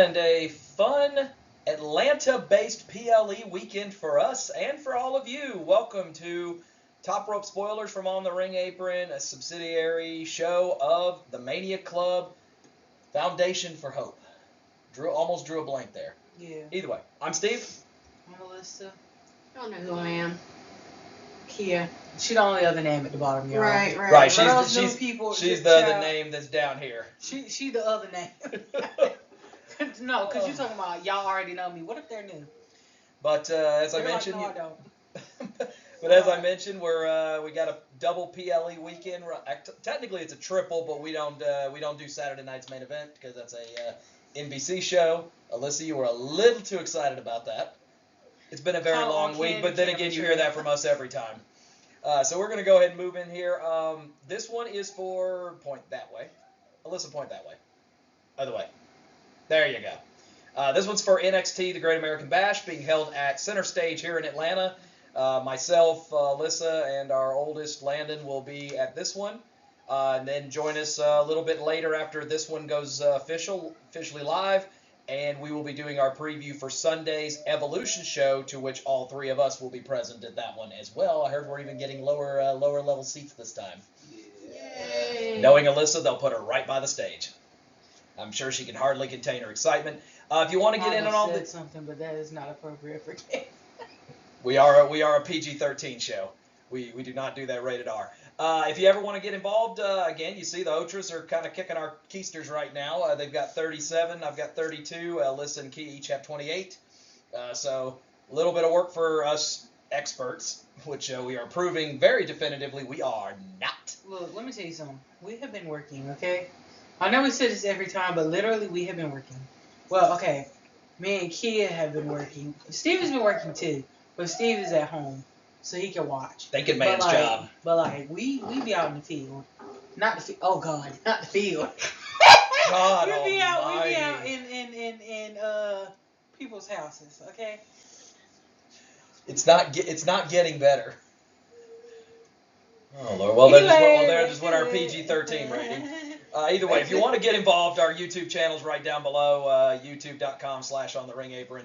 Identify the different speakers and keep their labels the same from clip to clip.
Speaker 1: And a fun Atlanta-based PLE weekend for us and for all of you. Welcome to Top Rope Spoilers from On the Ring Apron, a subsidiary show of the Mania Club Foundation for Hope. Almost drew a blank there.
Speaker 2: Yeah.
Speaker 1: Either way, I'm Steve.
Speaker 2: I'm Alyssa.
Speaker 3: I don't know who I am.
Speaker 2: Kia. She the only other name at the bottom, y'all.
Speaker 3: Right.
Speaker 1: Right.
Speaker 2: She's
Speaker 1: the name that's down here.
Speaker 2: She the other name. No, because you're talking about y'all already know me. What if they're new?
Speaker 1: But as I mentioned,
Speaker 2: no, I don't.
Speaker 1: but as I mentioned, we got a double PLE weekend. Technically, it's a triple, but we don't do Saturday night's main event because that's a NBC show. Alyssa, you were a little too excited about that. It's been a very long week, but then again, you hear that from us every time. So we're going to go ahead and move in here. This one is for point that way. Alyssa, point that way. Other way. There you go. This one's for NXT, the Great American Bash, being held at Center Stage here in Atlanta. Myself, Alyssa, and our oldest, Landon, will be at this one. And then join us a little bit later after this one goes officially live. And we will be doing our preview for Sunday's Evolution show, to which all three of us will be present at that one as well. I heard we're even getting lower level seats this time.
Speaker 3: Yay.
Speaker 1: Knowing Alyssa, they'll put her right by the stage. I'm sure she can hardly contain her excitement. If you want to get in on all
Speaker 2: the something, but that is not appropriate for kids.
Speaker 1: we are a PG-13 show. We do not do that rated R. If you ever want to get involved, again, you see the OTRAs are kind of kicking our keisters right now. They've got 37. I've got 32. Alyssa and Key each have 28. So a little bit of work for us experts, which we are proving very definitively we are not.
Speaker 2: Look, let me tell you something. We have been working, okay? I know we say this every time, but literally we have been working. Well, okay, me and Kia have been working. Steve has been working too, but Steve is at home, so he can watch.
Speaker 1: Thinking man's job.
Speaker 2: But we be out in the field. Not the field. Oh, God, not the field.
Speaker 1: God
Speaker 2: we be out
Speaker 1: almighty.
Speaker 2: in people's houses, okay?
Speaker 1: It's not getting better. Oh, Lord. Well, there just went our PG-13 rating. Either way, if you want to get involved, our YouTube channel's right down below, youtube.com/ontheringapron.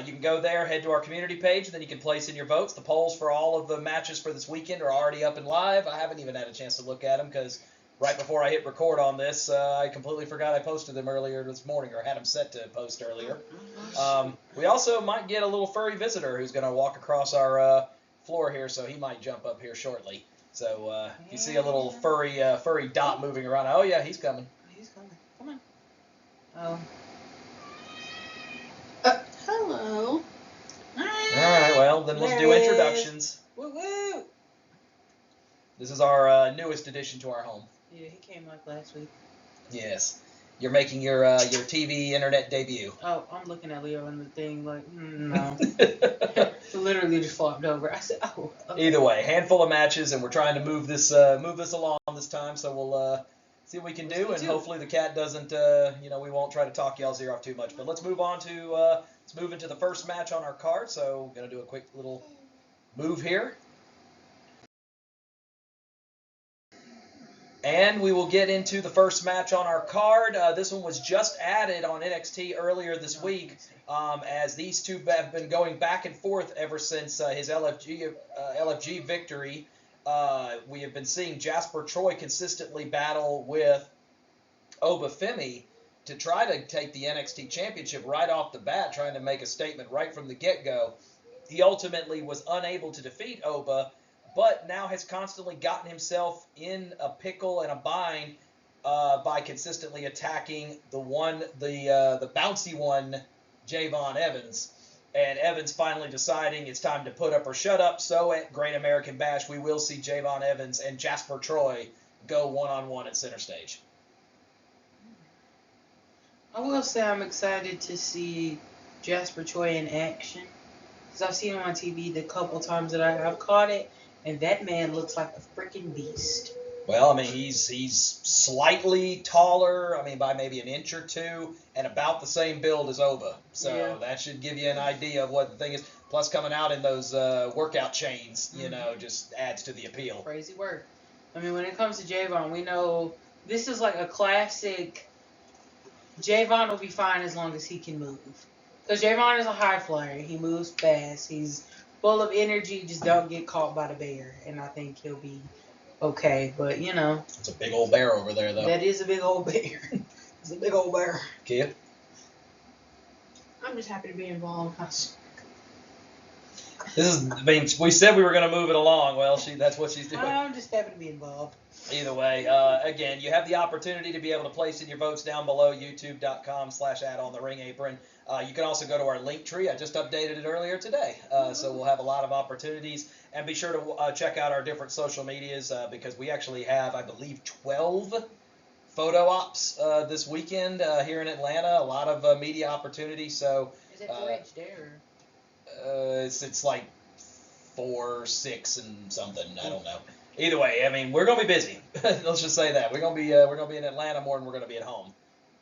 Speaker 1: You can go there, head to our community page, and then you can place in your votes. The polls for all of the matches for this weekend are already up and live. I haven't even had a chance to look at them because right before I hit record on this, I completely forgot I posted them earlier this morning, or had them set to post earlier. We also might get a little furry visitor who's going to walk across our floor here, so he might jump up here shortly. So if you see a little furry dot moving around, oh yeah, he's coming.
Speaker 2: He's coming. Come on.
Speaker 3: Hello.
Speaker 1: All right, well, then let's do introductions.
Speaker 2: Woo woo.
Speaker 1: This is our newest addition to our home.
Speaker 2: Yeah, he came like last week.
Speaker 1: Yes. You're making your TV internet debut.
Speaker 2: Oh, I'm looking at Leo and the thing like, no. So literally just flopped over. I said, oh. Okay.
Speaker 1: Either way, handful of matches, and we're trying to move this along this time. So we'll see what we can do, and hopefully the cat doesn't, we won't try to talk y'all's ear off too much. But let's move on to let's move into the first match on our card. So we're gonna do a quick little move here. And we will get into the first match on our card. This one was just added on NXT earlier this week, as these two have been going back and forth ever since his LFG victory. We have been seeing Jasper Troy consistently battle with Femi to try to take the NXT Championship right off the bat, trying to make a statement right from the get-go. He ultimately was unable to defeat Oba, but now has constantly gotten himself in a pickle and a bind by consistently attacking the bouncy one, Javon Evans. And Evans finally deciding it's time to put up or shut up. So at Great American Bash, we will see Javon Evans and Jasper Troy go one-on-one at Center Stage.
Speaker 2: I will say I'm excited to see Jasper Troy in action, because I've seen him on TV the couple times that I've caught it. And that man looks like a freaking beast.
Speaker 1: Well, I mean, he's slightly taller, by maybe an inch or two, and about the same build as Oba. So that should give you an idea of what the thing is. Plus, coming out in those workout chains, just adds to the appeal.
Speaker 2: Crazy work. When it comes to Javon, we know this is like a classic Javon will be fine as long as he can move. Because Javon is a high flyer. He moves fast. He's full of energy. Just don't get caught by the bear. And I think he'll be okay. But,
Speaker 1: It's a big old bear over there, though.
Speaker 2: that is a big old bear. It's a big old bear.
Speaker 1: Kia?
Speaker 3: I'm just happy to be involved.
Speaker 1: We said we were going to move it along. Well, that's what she's doing.
Speaker 2: I'm just happy to be involved.
Speaker 1: Either way, again, you have the opportunity to be able to place in your votes down below, youtube.com/@ontheringapron. You can also go to our link tree. I just updated it earlier today. So we'll have a lot of opportunities. And be sure to check out our different social medias because we actually have, I believe, 12 photo ops this weekend here in Atlanta. A lot of media opportunities. So
Speaker 2: Is it 4-H there?
Speaker 1: it's like 4, 6, and something. I don't know. Either way, I mean, we're gonna be busy. Let's just say that we're gonna be in Atlanta more than we're gonna be at home.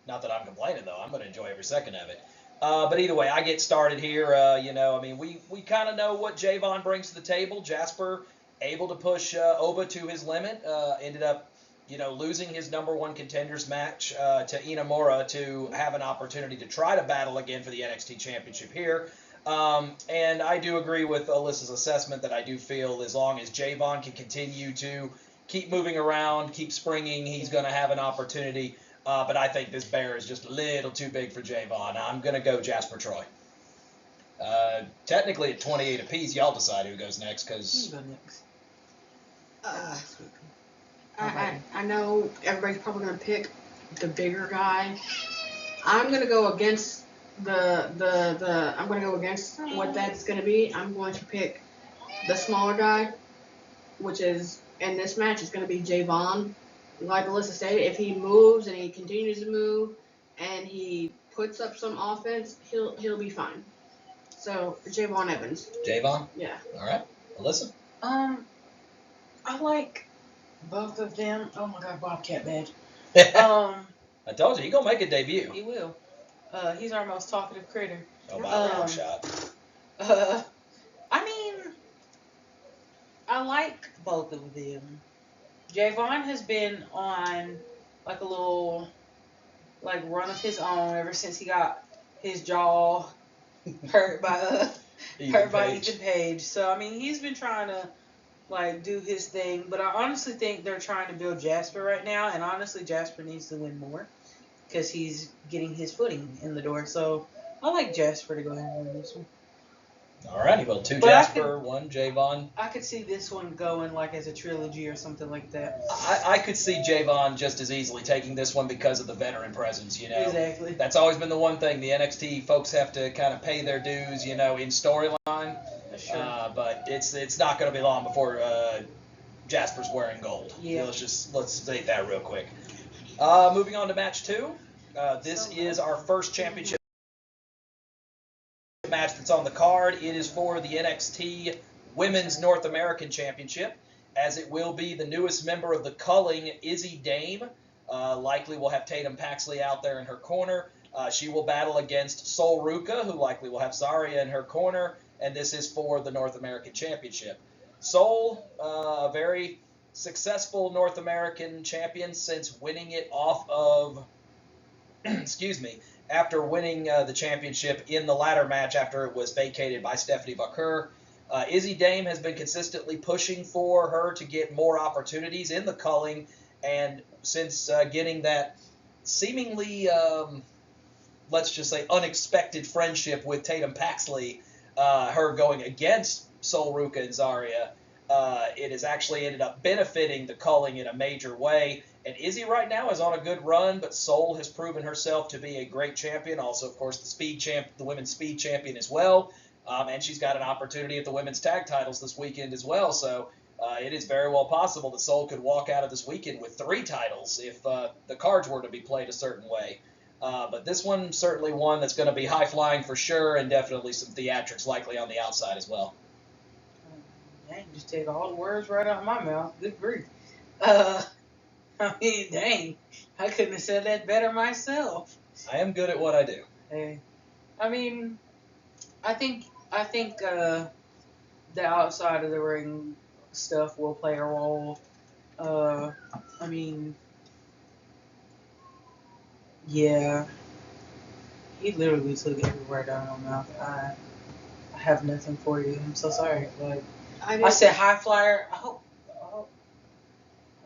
Speaker 1: Not that I'm complaining though. I'm gonna enjoy every second of it. But either way, I get started here. I mean, we kind of know what Javon brings to the table. Jasper able to push Oba to his limit. Ended up, losing his #1 contenders match to Inamura to have an opportunity to try to battle again for the NXT Championship here. And I do agree with Alyssa's assessment that I do feel as long as Javon can continue to keep moving around, keep springing, he's going to have an opportunity. But I think this bear is just a little too big for Javon. I'm going to go Jasper Troy. Technically at 28 apiece, y'all decide who goes next. Cause...
Speaker 2: You go next.
Speaker 3: I know everybody's probably going to pick the bigger guy. I'm going to go against I'm going to go against what that's going to be. I'm going to pick the smaller guy, which is, in this match, is going to be Javon. Like Alyssa stated, if he moves and he continues to move and he puts up some offense, he'll be fine. So, Javon Evans.
Speaker 1: Javon?
Speaker 3: Yeah.
Speaker 1: All right. Alyssa?
Speaker 2: I like both of them. Oh my God, Bobcat badge.
Speaker 1: I told you, he's going to make a debut.
Speaker 2: He will. He's our most talkative critter.
Speaker 1: Oh, my round shot.
Speaker 2: I mean, I like both of them. Javon has been on like a little run of his own ever since he got his jaw hurt by Ethan Page. So I mean, he's been trying to do his thing, but I honestly think they're trying to build Jasper right now, and honestly, Jasper needs to win more because he's getting his footing in the door. So I like Jasper to go ahead and win this one.
Speaker 1: Alrighty, well, 2 Jasper, 1 Javon.
Speaker 2: I could see this one going as a trilogy or something like that.
Speaker 1: I could see Javon just as easily taking this one because of the veteran presence,
Speaker 2: Exactly.
Speaker 1: That's always been the one thing. The NXT folks have to kind of pay their dues, in storyline.
Speaker 2: Sure.
Speaker 1: But it's not going to be long before Jasper's wearing gold.
Speaker 2: Yeah.
Speaker 1: Let's state that real quick. Moving on to match 2. This is our first championship match that's on the card. It is for the NXT Women's North American Championship, as it will be the newest member of the culling, Izzy Dame. Likely will have Tatum Paxley out there in her corner. She will battle against Sol Ruca, who likely will have Zarya in her corner, and this is for the North American Championship. Sol, a very successful North American champion since winning it off of, after winning the championship in the ladder match after it was vacated by Stephanie Bakur. Izzy Dame has been consistently pushing for her to get more opportunities in the culling, and since getting that seemingly, let's just say, unexpected friendship with Tatum Paxley, her going against Sol Ruca and Zarya, it has actually ended up benefiting the culling in a major way. And Izzy right now is on a good run, but Sol has proven herself to be a great champion. Also, of course, the women's speed champion as well. And she's got an opportunity at the women's tag titles this weekend as well. So it is very well possible that Sol could walk out of this weekend with 3 titles if the cards were to be played a certain way. But this one, certainly one that's going to be high-flying for sure, and definitely some theatrics likely on the outside as well.
Speaker 2: Dang, just take all the words right out of my mouth. Good grief. I mean, dang, I couldn't have said that better myself.
Speaker 1: I am good at what I do.
Speaker 2: Hey, I mean, I think the outside of the ring stuff will play a role. I mean, yeah, He literally took every word out of my mouth. I have nothing for you. I'm so sorry. Like I said, high flyer.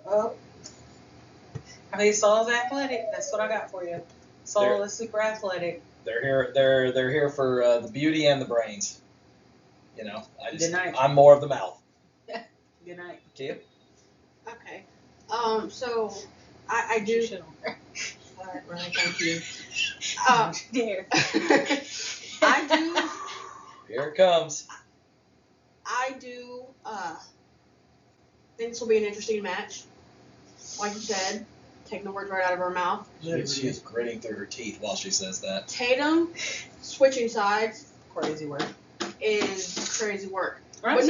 Speaker 2: I mean, Saul's athletic. That's what I got for you. Saul is super athletic.
Speaker 1: They're here. They're here for the beauty and the brains. You know,
Speaker 2: Good night.
Speaker 1: I'm more of the mouth.
Speaker 2: Good night.
Speaker 1: Kia?
Speaker 3: Okay. So I do. All right, thank you.
Speaker 2: There.
Speaker 3: I do.
Speaker 1: Here it comes.
Speaker 3: I do think this will be an interesting match. Like you said, taking the words right out of her mouth.
Speaker 1: She is gritting through her teeth while she says that.
Speaker 3: Tatum switching sides
Speaker 2: Crazy work.
Speaker 3: is crazy work.
Speaker 2: Right,
Speaker 3: But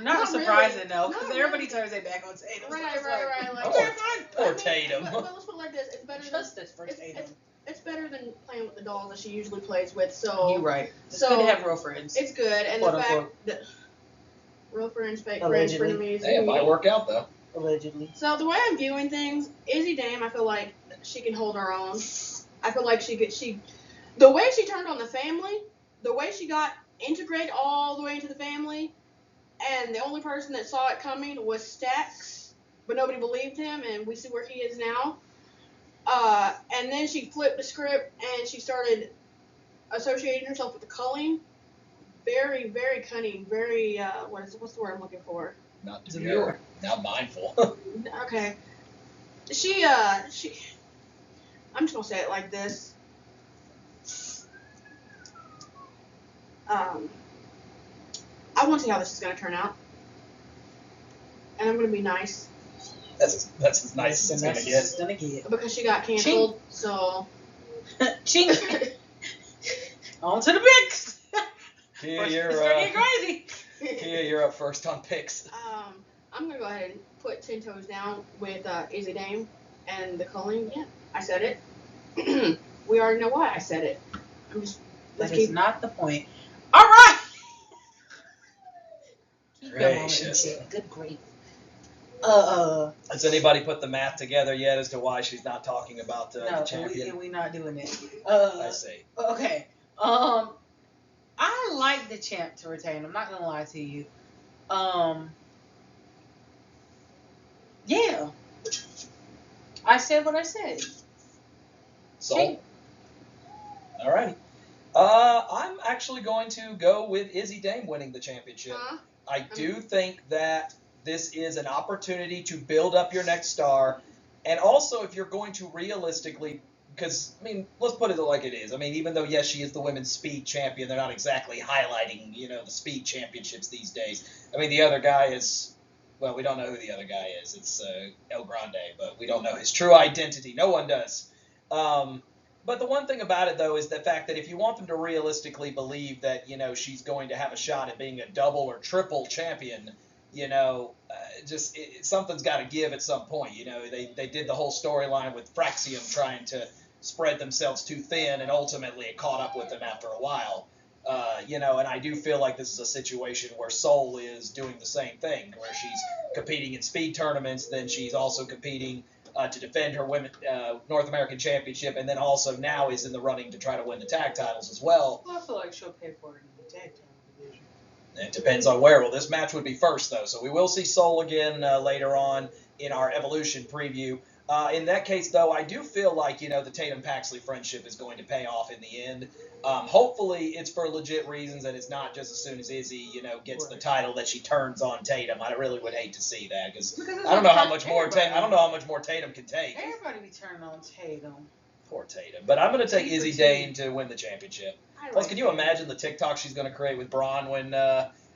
Speaker 2: not surprising
Speaker 3: really.
Speaker 2: though, because
Speaker 3: Not
Speaker 2: everybody
Speaker 3: really.
Speaker 2: turns their back on Tatum.
Speaker 3: Right. Like,
Speaker 1: Poor Tatum.
Speaker 3: But let's put it like this: it's better.
Speaker 2: Justice for Tatum.
Speaker 3: It's better than playing with the dolls that she usually plays with. So
Speaker 2: You're right. It's
Speaker 3: so
Speaker 2: good to have real friends.
Speaker 3: it's good, and
Speaker 2: Quote,
Speaker 3: the fact
Speaker 2: unquote.
Speaker 3: that real friends, fake
Speaker 2: Allegedly.
Speaker 3: friends, frenemies.
Speaker 1: Hey, it might work out though.
Speaker 2: Allegedly.
Speaker 3: So the way I'm viewing things, Izzy Dame, I feel like she can hold her own. I feel like the way she turned on the family, the way she got integrated all the way into the family, and the only person that saw it coming was Stax, but nobody believed him, and we see where he is now. And then she flipped the script and she started associating herself with the culling. Very, very cunning. Very what's the word I'm looking for?
Speaker 1: Not demure. Not mindful.
Speaker 3: Okay. She I'm just gonna say it like this. I want to see how this is gonna turn out, and I'm gonna be nice.
Speaker 1: That's as nice as it's gonna get.
Speaker 3: Because she got canceled, so.
Speaker 2: Chink. On to the picks.
Speaker 1: Kia,
Speaker 2: Getting crazy.
Speaker 1: Kia, you're up first on picks.
Speaker 3: I'm gonna go ahead and put 10 toes down with Izzy Dame and the culling. Yeah, I said it. We already know why I said it.
Speaker 2: That is not the point. All right.
Speaker 1: Gracious.
Speaker 2: Good grief.
Speaker 1: Has anybody put the math together yet as to why she's not talking about the champion?
Speaker 2: We're not doing it.
Speaker 1: I see.
Speaker 2: Okay. I like the champ to retain. I'm not gonna lie to you. Yeah. I said what I said.
Speaker 1: So. Alrighty. I'm actually going to go with Izzy Dame winning the championship. I do think that this is an opportunity to build up your next star. And also, if you're going to realistically, because, I mean, let's put it like it is. I mean, even though, yes, she is the women's speed champion, they're not exactly highlighting, the speed championships these days. I mean, the other guy is, well, we don't know who the other guy is. It's El Grande, but we don't know his true identity. No one does. But the one thing about it, though, is the fact that if you want them to realistically believe that, she's going to have a shot at being a double or triple champion, something's got to give at some point. They did the whole storyline with Fraxium trying to spread themselves too thin, and ultimately it caught up with them after a while. And I do feel like this is a situation where Soul is doing the same thing, where she's competing in speed tournaments, then she's also competing to defend her North American Championship, and then also now is in the running to try to win the tag titles as well.
Speaker 2: I feel like she'll pay for it in the tag title division.
Speaker 1: It depends on where. Well, this match would be first, though, so we will see Soul again later on in our Evolution preview. In that case, though, I do feel like, the Tatum-Paxley friendship is going to pay off in the end. Hopefully it's for legit reasons, and it's not just as soon as Izzy, gets the title that she turns on Tatum. I really would hate to see that because I don't know how much more Tatum can take.
Speaker 2: Everybody be turning on Tatum.
Speaker 1: Poor Tatum. But I'm going to take Izzy Dane to win the championship. Plus, can you imagine the TikTok she's going to create with Braun when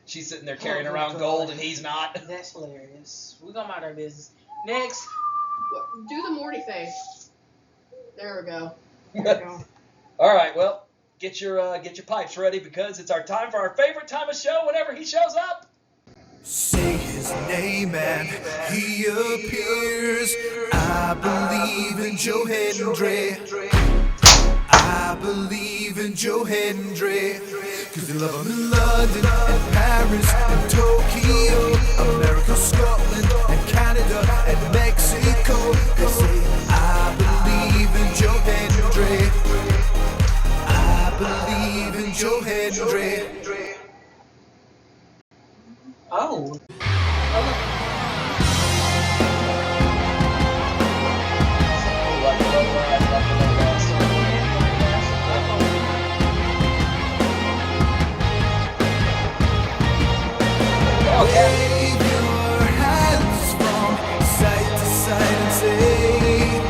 Speaker 1: she's sitting there carrying around gold and he's not?
Speaker 2: That's hilarious. We're going to mind our business. Next.
Speaker 3: Do the Morty face. There we go. There we go.
Speaker 1: All right, well, get your pipes ready because it's our time for our favorite time of show whenever he shows up.
Speaker 4: Say his name and he appears. I believe in Joe Hendry. I believe in Joe Hendry. Cause they love him in London and Paris and Tokyo, America, Scotland and Canada and Mexico. They say I believe in Joe Hendry. I Joe Hendry.
Speaker 2: Oh.
Speaker 4: Wave your hands from side to side and say,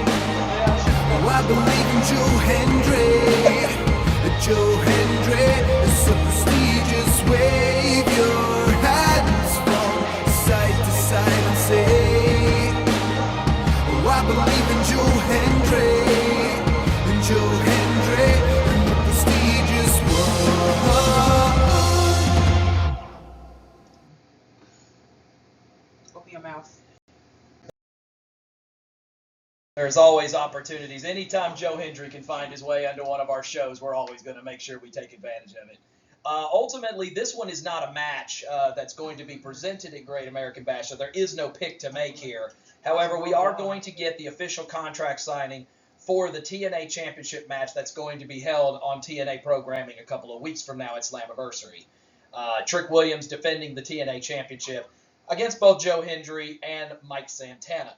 Speaker 4: oh, I believe in Joe Hendry. Joe Hendry is so prestigious. Wave your hands from side to side and say, oh, I believe in Joe Hendry. In Joe Hendry and the prestigious one.
Speaker 2: Open your mouth.
Speaker 1: There's always opportunities. Anytime Joe Hendry can find his way onto one of our shows, we're always going to make sure we take advantage of it. Ultimately, this one is not a match that's going to be presented at Great American Bash, so there is no pick to make here. However, we are going to get the official contract signing for the TNA Championship match that's going to be held on TNA programming a couple of weeks from now at Slammiversary. Trick Williams defending the TNA Championship against both Joe Hendry and Mike Santana.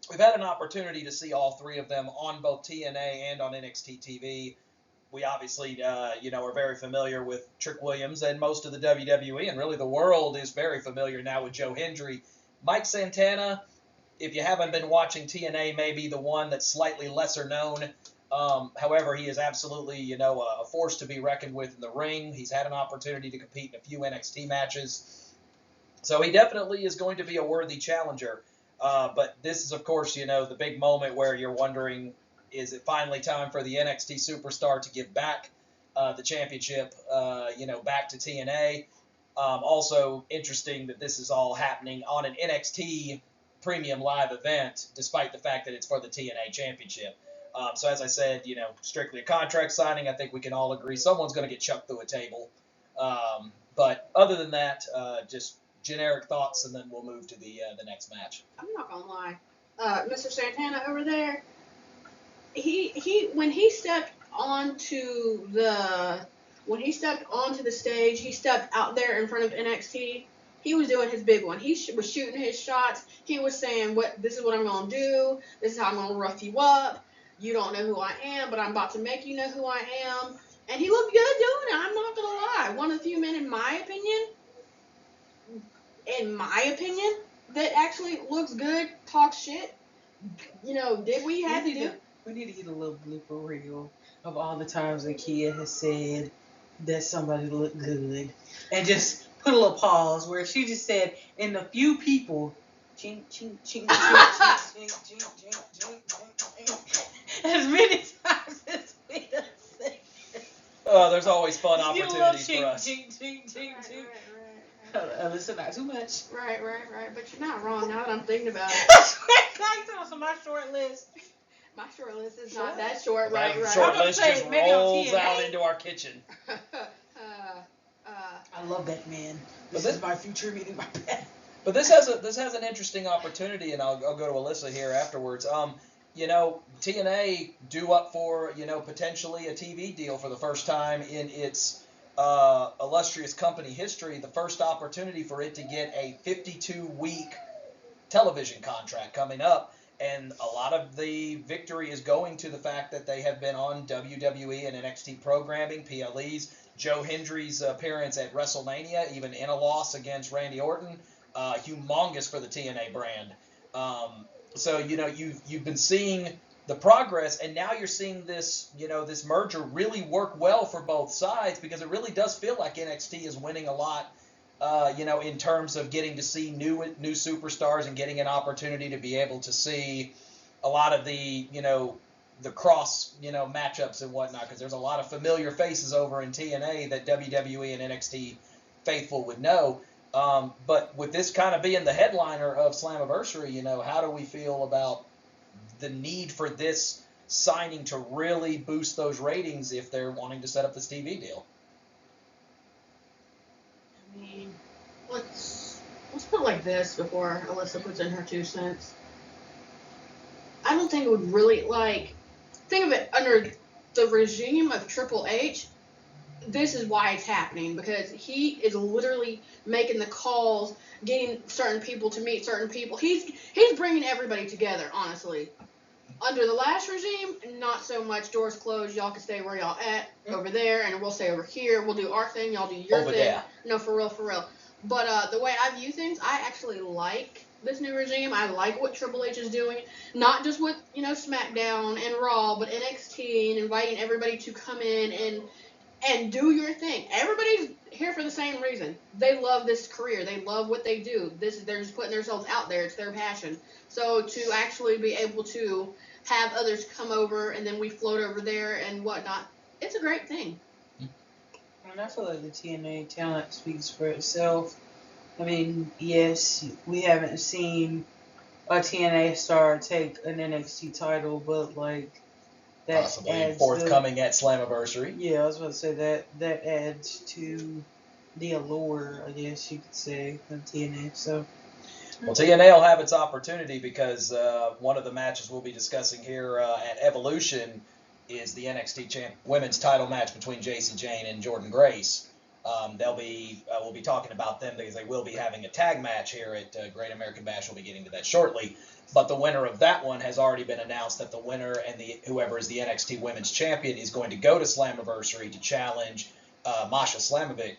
Speaker 1: We've had an opportunity to see all three of them on both TNA and on NXT TV. We obviously, are very familiar with Trick Williams and most of the WWE, and really the world is very familiar now with Joe Hendry. Mike Santana, if you haven't been watching TNA, may be the one that's slightly lesser known. However, he is absolutely, a force to be reckoned with in the ring. He's had an opportunity to compete in a few NXT matches. So he definitely is going to be a worthy challenger. But this is, of course, the big moment where you're wondering, is it finally time for the NXT superstar to give back the championship, back to TNA? Also interesting that this is all happening on an NXT premium live event, despite the fact that it's for the TNA championship. So as I said, strictly a contract signing. I think we can all agree someone's going to get chucked through a table. But other than that, just generic thoughts, and then we'll move to the next match.
Speaker 3: I'm not gonna lie, Mr. Santana over there, he when he stepped onto the stage, he stepped out there in front of NXT. He was doing his big one. He was shooting his shots. He was saying, this is what I'm gonna do. This is how I'm gonna rough you up. You don't know who I am, but I'm about to make you know who I am. And he looked good doing it. I'm not gonna lie. One of the few men, in my opinion, that actually looks good, talks shit. Did we have to do?
Speaker 2: We need to get a little blooper reel of all the times that Kia has said that somebody looked good, and just put a little pause where she just said, in the few people, ching ching ching ching ching ching ching ching ching, as many times as we have said.
Speaker 1: Oh, there's always fun opportunities for us.
Speaker 2: Ching ching ching ching. Alyssa, not too much.
Speaker 3: Right. But you're not wrong now that I'm thinking about it.
Speaker 2: So my short list.
Speaker 3: My short list is not that short, right?
Speaker 1: Short list just rolls out into our kitchen.
Speaker 2: I love that man. This is my future meeting my pet.
Speaker 1: But this has an interesting opportunity, and I'll go to Alyssa here afterwards. TNA due up for potentially a TV deal for the first time in its illustrious company history. The first opportunity for it to get a 52-week television contract coming up. And a lot of the victory is going to the fact that they have been on WWE and NXT programming, PLEs. Joe Hendry's appearance at WrestleMania, even in a loss against Randy Orton, humongous for the TNA brand. So you've been seeing the progress, and now you're seeing this this merger really work well for both sides, because it really does feel like NXT is winning a lot. In terms of getting to see new superstars and getting an opportunity to be able to see a lot of the the cross matchups and whatnot, because there's a lot of familiar faces over in TNA that WWE and NXT faithful would know. But with this kind of being the headliner of Slammiversary, how do we feel about the need for this signing to really boost those ratings if they're wanting to set up this TV deal?
Speaker 3: I mean, let's put it like this before Alyssa puts in her 2 cents. I don't think it would really, think of it under the regime of Triple H. this is why it's happening, because he is literally making the calls, getting certain people to meet certain people. He's bringing everybody together, honestly. Under the last regime, not so much. Doors closed. Y'all can stay where y'all at over there, and we'll stay over here. We'll do our thing. Y'all do your
Speaker 1: Over
Speaker 3: thing.
Speaker 1: there.
Speaker 3: No, for real, for real. But the way I view things, I actually like this new regime. I like what Triple H is doing, not just with SmackDown and Raw, but NXT, and inviting everybody to come in and do your thing. Everybody's here for the same reason. They love this career. They love what they do. They're just putting themselves out there. It's their passion. So to actually be able to have others come over and then we float over there and whatnot, it's a great thing.
Speaker 2: And I feel like the TNA talent speaks for itself. I mean, yes, we haven't seen a TNA star take an NXT title, but like that
Speaker 1: Possibly
Speaker 2: adds
Speaker 1: forthcoming at Slammiversary.
Speaker 2: Yeah, I was about to say that adds to the allure, I guess you could say, of TNA. So.
Speaker 1: Well, TNA will have its opportunity because one of the matches we'll be discussing here at Evolution is the NXT women's title match between Jacy, Jayne, and Jordynne Grace. We'll be talking about them because they will be having a tag match here at Great American Bash. We'll be getting to that shortly. But the winner of that one has already been announced that the winner and whoever is the NXT Women's Champion is going to go to Slammiversary to challenge Masha Slamovic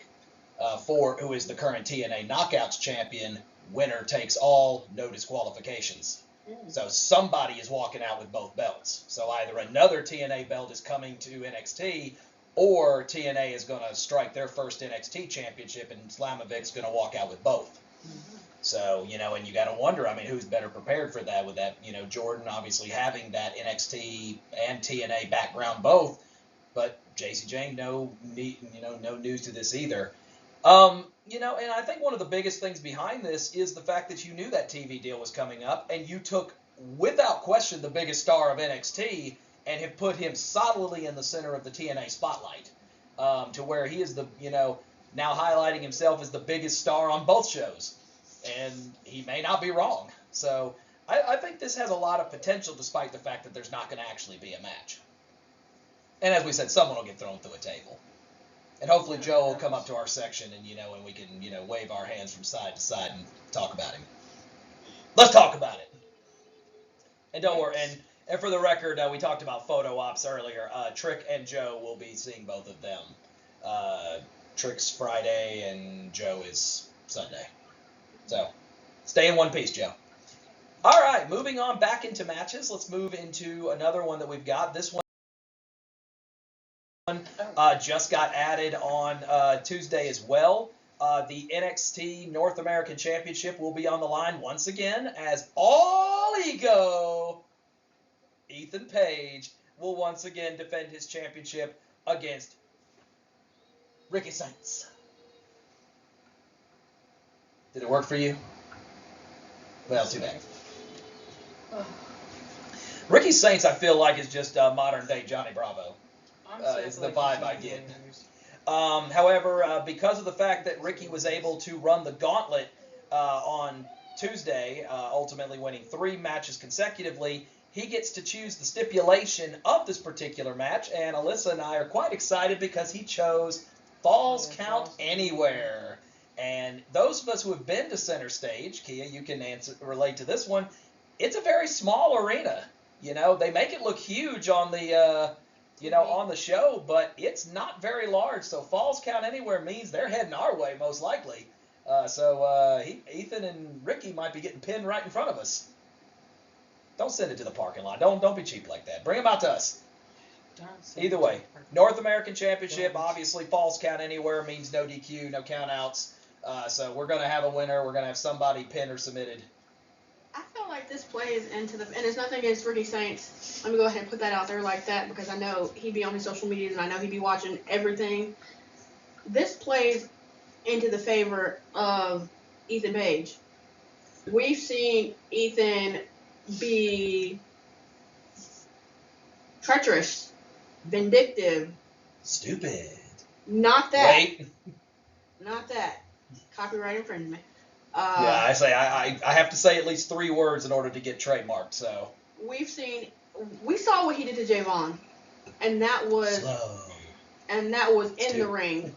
Speaker 1: who is the current TNA Knockouts champion. Winner takes all, no disqualifications. So somebody is walking out with both belts. So either another TNA belt is coming to NXT, or TNA is going to strike their first NXT championship, and Slamovic's going to walk out with both. Mm-hmm. So, and you got to wonder, who's better prepared for that? With that, Jordynne obviously having that NXT and TNA background both, but Jacy, Jayne, no news to this either. And I think one of the biggest things behind this is the fact that you knew that TV deal was coming up, and you took, without question, the biggest star of NXT and have put him solidly in the center of the TNA spotlight, to where he is now highlighting himself as the biggest star on both shows. And he may not be wrong. So I think this has a lot of potential, despite the fact that there's not going to actually be a match. And as we said, someone will get thrown through a table. And hopefully Joe will come up to our section and we can, wave our hands from side to side and talk about him. Let's talk about it. And don't worry. And for the record, we talked about photo ops earlier. Trick and Joe will be seeing both of them. Trick's Friday and Joe is Sunday. So stay in one piece, Joe. All right, moving on back into matches. Let's move into another one that we've got. This one just got added on Tuesday as well. The NXT North American Championship will be on the line once again as All Ego Ethan Page will once again defend his championship against Ricky Saints. Did it work for you? Well, too bad. Ricky Saints, I feel like, is just modern day Johnny Bravo. Is the vibe I get. However, because of the fact that Ricky was able to run the gauntlet on Tuesday, ultimately winning 3 matches consecutively, he gets to choose the stipulation of this particular match, and Alyssa and I are quite excited because he chose Falls Count Anywhere. And those of us who have been to Center Stage, Kia, you can relate to this one, it's a very small arena. They make it look huge on the on the show, but it's not very large. So Falls Count Anywhere means they're heading our way, most likely. So Ethan and Ricky might be getting pinned right in front of us. Don't send it to the parking lot. Don't be cheap like that. Bring them out to us. Either way, North American Championship, obviously Falls Count Anywhere means no DQ, no countouts. So we're going to have a winner. We're going to have somebody pinned or submitted.
Speaker 3: I feel like this plays into and there's nothing against Ricky Saints. Let me go ahead and put that out there like that because I know he'd be on his social medias and I know he'd be watching everything. This plays into the favor of Ethan Page. We've seen Ethan be treacherous, vindictive.
Speaker 1: Stupid.
Speaker 3: Not that.
Speaker 1: Wait.
Speaker 3: Not that. Copyright infringement.
Speaker 1: I have to say at least 3 words in order to get trademarked. So
Speaker 3: we saw what he did to Javon, and that was
Speaker 1: slow.
Speaker 3: and that was in
Speaker 1: Two.
Speaker 3: the ring.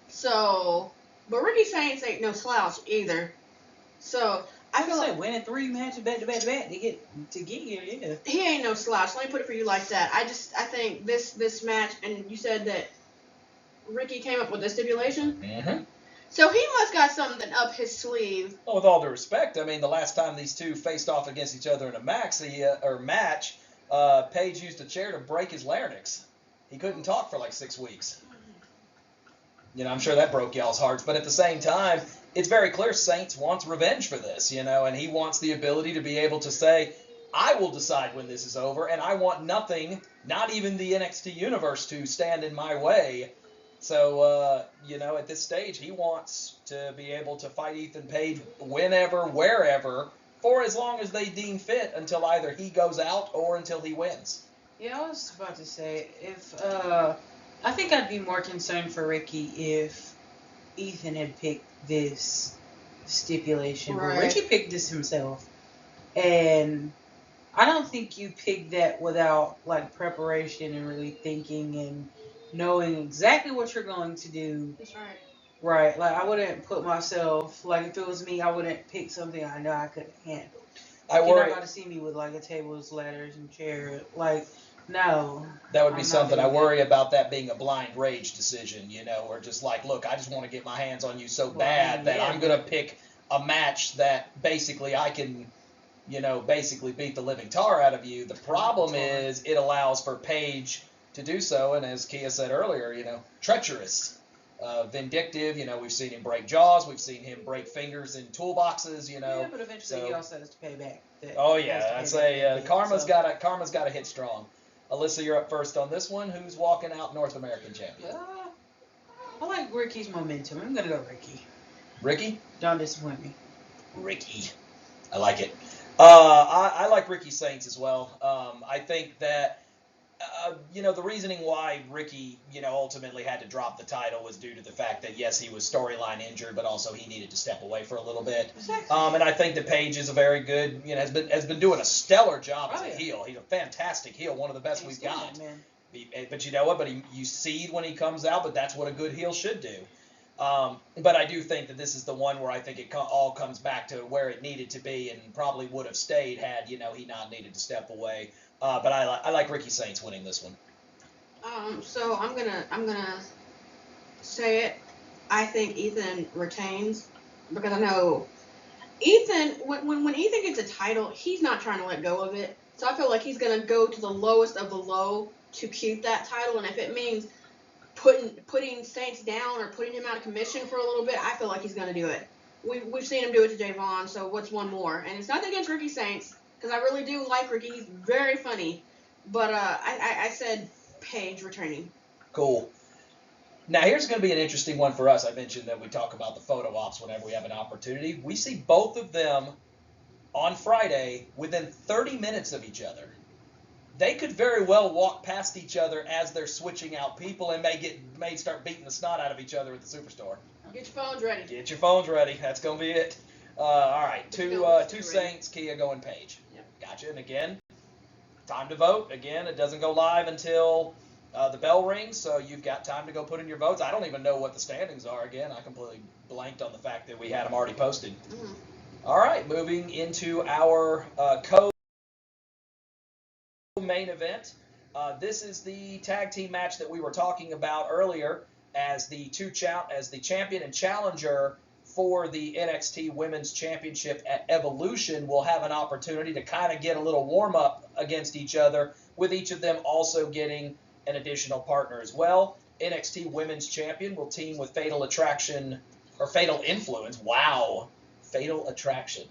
Speaker 3: So, but Ricky Saints ain't no slouch either. So I feel like
Speaker 2: winning 3 matches back to back to get here, yeah.
Speaker 3: he ain't no slouch. Let me put it for you like that. I think this match, and you said that Ricky came up with the stipulation.
Speaker 1: Mm-hmm.
Speaker 3: So he must got something up his sleeve.
Speaker 1: Well, with all due respect, I mean, the last time these two faced off against each other in a match, Paige used a chair to break his larynx. He couldn't talk for like 6 weeks. You know, I'm sure that broke y'all's hearts. But at the same time, it's very clear Saints wants revenge for this, you know, and he wants the ability to be able to say, I will decide when this is over, and I want nothing, not even the NXT universe, to stand in my way. So, you know, at this stage, he wants to be able to fight Ethan Page whenever, wherever, for as long as they deem fit, until either he goes out or until he wins.
Speaker 2: Yeah, I was about to say, I think I'd be more concerned for Ricky if Ethan had picked this stipulation.
Speaker 3: Right.
Speaker 2: But Ricky picked this himself. And I don't think you pick that without, like, preparation and really thinking and knowing exactly what you're going to do.
Speaker 3: That's right.
Speaker 2: Right. Like, I wouldn't put myself, like, if it was me, I wouldn't pick something I know I couldn't handle. You're not going to see me with, like, a tables, ladders, and chair. Like, no.
Speaker 1: That would be
Speaker 2: I'm
Speaker 1: something
Speaker 2: not
Speaker 1: I
Speaker 2: doing
Speaker 1: worry
Speaker 2: that.
Speaker 1: about, that being a blind rage decision, you know, or just like, look, I just want to get my hands on you so
Speaker 2: Well,
Speaker 1: bad that
Speaker 2: yeah.
Speaker 1: I'm going to pick a match that basically I can, you know, basically beat the living tar out of you. The problem is it allows for Paige to do so, and as Kia said earlier, you know, treacherous, vindictive. You know, we've seen him break jaws, we've seen him break fingers in toolboxes, you know.
Speaker 2: Yeah, but eventually he also has to pay back.
Speaker 1: Oh yeah, I'd say karma's got to hit strong. Alyssa, you're up first on this one. Who's walking out North American champion?
Speaker 2: I like Ricky's momentum. I'm gonna go Ricky.
Speaker 1: Ricky?
Speaker 2: Don't disappoint me.
Speaker 1: Ricky. I like it. I like Ricky Saints as well. I think that, you know, the reasoning why Ricky, you know, ultimately had to drop the title was due to the fact that, yes, he was storyline injured, but also he needed to step away for a little bit.
Speaker 2: Exactly.
Speaker 1: And I think that Paige is a very good, you know, has been doing a stellar job as a heel. He's a fantastic heel, one of the best we've got.
Speaker 2: Man.
Speaker 1: But you know what? But you seed when he comes out, but that's what a good heel should do. But I do think that this is the one where I think it all comes back to where it needed to be, and probably would have stayed had, you know, he not needed to step away. But I like Ricky Saints winning this one.
Speaker 3: So I'm gonna say it. I think Ethan retains, because I know Ethan, when Ethan gets a title, he's not trying to let go of it. So I feel like he's gonna go to the lowest of the low to keep that title, and if it means putting Saints down or putting him out of commission for a little bit, I feel like he's gonna do it. We've seen him do it to Javon, so what's one more? And it's nothing against Ricky Saints, because I really do like Ricky. He's very funny. But I said Paige returning.
Speaker 1: Cool. Now, here's going to be an interesting one for us. I mentioned that we talk about the photo ops whenever we have an opportunity. We see both of them on Friday within 30 minutes of each other. They could very well walk past each other as they're switching out people and may start beating the snot out of each other at the Superstore.
Speaker 3: Get your phones ready.
Speaker 1: Get your phones ready. That's going to be it. All right, two Saints, Kia going Paige.
Speaker 3: Yep.
Speaker 1: Gotcha. And again, time to vote. Again, it doesn't go live until the bell rings, so you've got time to go put in your votes. I don't even know what the standings are. Again, I completely blanked on the fact that we had them already posted.
Speaker 3: Mm-hmm.
Speaker 1: All right, moving into our main event. This is the tag team match that we were talking about earlier, as the champion and challenger for the NXT Women's Championship at Evolution will have an opportunity to kind of get a little warm-up against each other, with each of them also getting an additional partner as well. NXT Women's Champion will team with Fatal Influence. Wow. Fatal Attraction.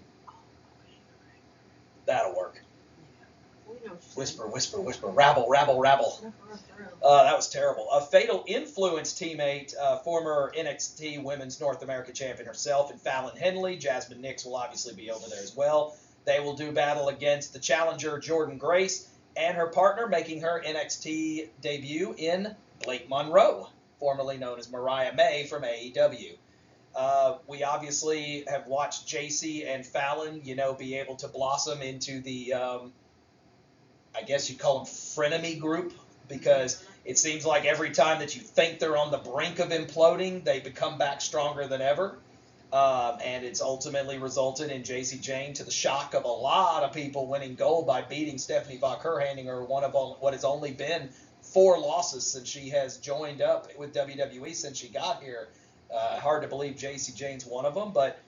Speaker 1: That'll work. Whisper, whisper, whisper. Rabble, rabble, rabble. That was terrible. A Fatal Influence teammate, former NXT Women's North American Champion herself, and Fallon Henley. Jasmine Nix will obviously be over there as well. They will do battle against the challenger Jordynne Grace and her partner, making her NXT debut in Blake Monroe, formerly known as Mariah May from AEW. We obviously have watched Jacy and Fallon, you know, be able to blossom into the, I guess you'd call them frenemy group, because It seems like every time that you think they're on the brink of imploding, they become back stronger than ever. And it's ultimately resulted in Jacy Jayne, to the shock of a lot of people, winning gold by beating Stephanie Vaquer, handing her one of what has only been 4 losses since she has joined up with WWE since she got here. Hard to believe Jacy Jayne's one of them, but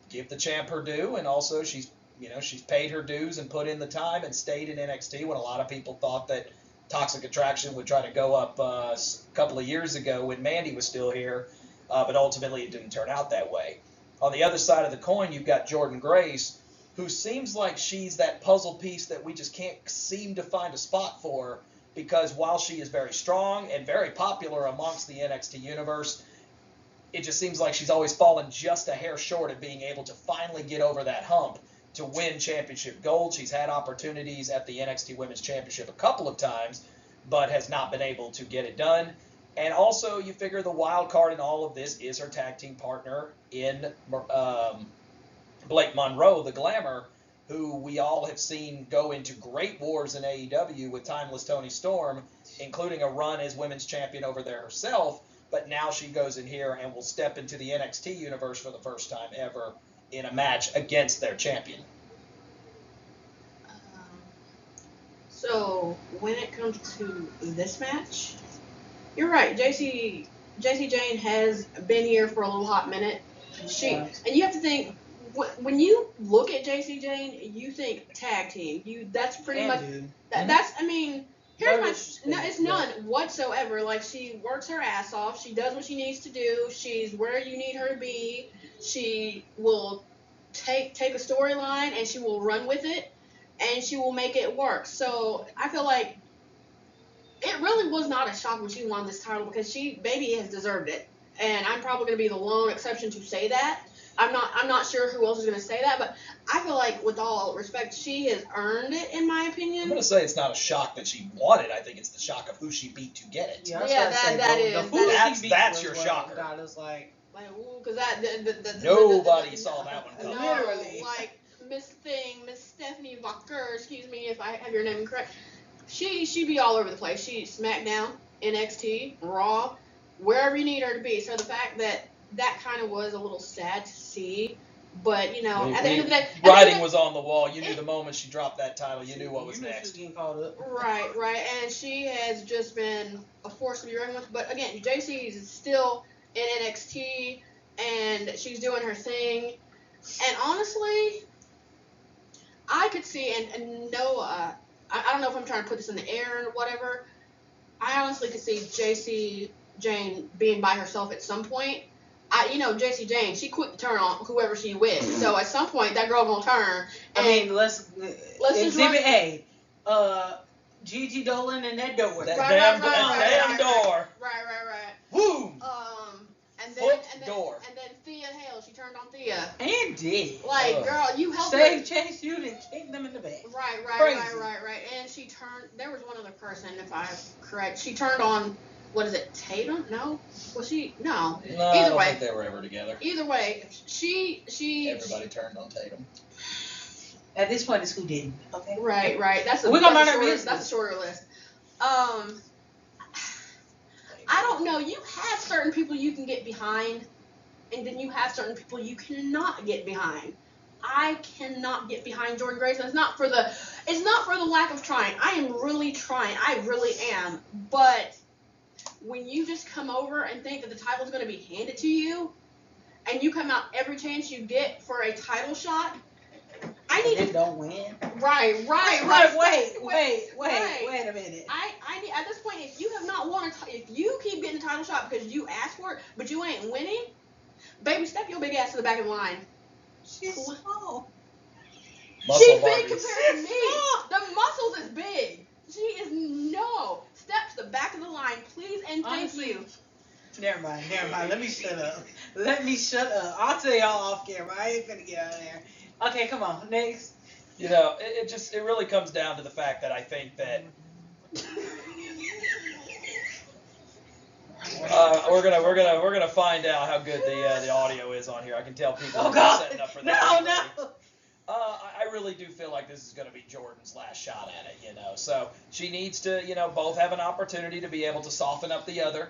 Speaker 1: give the champ her due, and also she's paid her dues and put in the time and stayed in NXT when a lot of people thought that Toxic Attraction would try to go up a couple of years ago when Mandy was still here, but ultimately it didn't turn out that way. On the other side of the coin, you've got Jordynne Grace, who seems like she's that puzzle piece that we just can't seem to find a spot for, because while she is very strong and very popular amongst the NXT universe, it just seems like she's always fallen just a hair short of being able to finally get over that hump to win championship gold. She's had opportunities at the NXT Women's Championship a couple of times, but has not been able to get it done. And also, you figure the wild card in all of this is her tag team partner in Blake Monroe, the Glamour, who we all have seen go into great wars in AEW with Timeless Toni Storm, including a run as women's champion over there herself. But now she goes in here and will step into the NXT universe for the first time ever in a match against their champion.
Speaker 3: So when it comes to this match, you're right. Jacy Jayne has been here for a little hot minute. And you have to think, when you look at Jacy Jayne, you think tag team. That's pretty much. It's none whatsoever. Like, she works her ass off. She does what she needs to do. She's where you need her to be. She will take a storyline and she will run with it, and she will make it work. So I feel like it really was not a shock when she won this title, because she has deserved it. And I'm probably going to be the lone exception to say that. I'm not sure who else is going to say that, but I feel like, with all respect, she has earned it, in my opinion.
Speaker 1: I'm going to say it's not a shock that she won it. I think it's the shock of who she beat to get it. That's your shocker.
Speaker 2: God is like,
Speaker 3: because
Speaker 1: nobody saw that one coming.
Speaker 2: Literally.
Speaker 3: Like Miss Stephanie Vaquer, excuse me if I have your name incorrect. She be all over the place. She SmackDown, NXT, Raw, wherever you need her to be. So the fact that kind of was a little sad to see, but at the end of the day,
Speaker 1: writing was on the wall. You knew the moment she dropped that title, you knew what was next.
Speaker 3: Right, and she has just been a force to be reckoned with. But again, Jacy is still in NXT, and she's doing her thing. And honestly, I could see, and no, I don't know if I'm trying to put this in the air or whatever. I honestly could see Jacy Jayne being by herself at some point. Jacy Jayne, she quick to turn on whoever she with. So at some point, that girl gonna turn.
Speaker 2: Let's Exhibit A. Gigi Dolan and that door.
Speaker 1: That damn door.
Speaker 3: Right.
Speaker 1: Woo!
Speaker 3: And then Thea Hale, she turned on Thea.
Speaker 2: And did.
Speaker 3: Like, girl, you helped
Speaker 2: her. Chase you and kick them in the back.
Speaker 3: Right. And she turned. There was one other person, if I'm correct. She turned on. What is it, Tatum? No? Was she? No.
Speaker 1: No, I don't think they were ever together.
Speaker 3: Either way, she.
Speaker 1: Everybody turned on Tatum.
Speaker 2: At this point, it's who didn't. Okay.
Speaker 3: Right. That's a shorter list. I don't know. You have certain people you can get behind, and then you have certain people you cannot get behind. I cannot get behind Jordynne Grace. It's not for the lack of trying. I am really trying. I really am. But when you just come over and think that the title's going to be handed to you, and you come out every chance you get for a title shot, I need to
Speaker 2: don't win.
Speaker 3: Right.
Speaker 2: Wait a minute.
Speaker 3: I need, at this point, if you have not won if you keep getting the title shot because you asked for it, but you ain't winning, baby, step your big ass to the back of the line.
Speaker 2: She's small.
Speaker 3: She's big compared to me. The muscles is big. She is step to the back of the line, please, and thank you.
Speaker 2: Never mind. Let me shut up. I'll tell y'all off camera. I ain't finna get out of there. Okay, come on. Next.
Speaker 1: It really comes down to the fact that I think that we're gonna find out how good the audio is on here. I can tell people are setting up for that.
Speaker 2: No.
Speaker 1: I really do feel like this is going to be Jordynne's last shot at it, So she needs to, both have an opportunity to be able to soften up the other,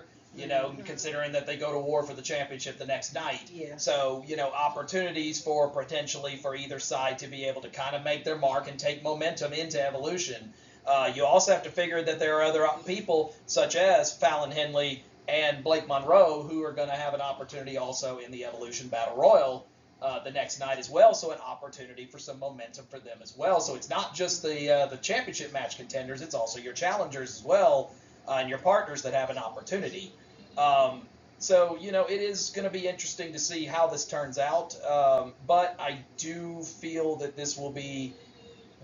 Speaker 1: considering that they go to war for the championship the next night.
Speaker 2: Yeah.
Speaker 1: So, opportunities for potentially for either side to be able to kind of make their mark and take momentum into Evolution. You also have to figure that there are other people such as Fallon, Henley, and Blake Monroe who are going to have an opportunity also in the Evolution Battle Royal the next night as well, so an opportunity for some momentum for them as well. So it's not just the championship match contenders, it's also your challengers as well, and your partners that have an opportunity. So, it is going to be interesting to see how this turns out, but I do feel that this will be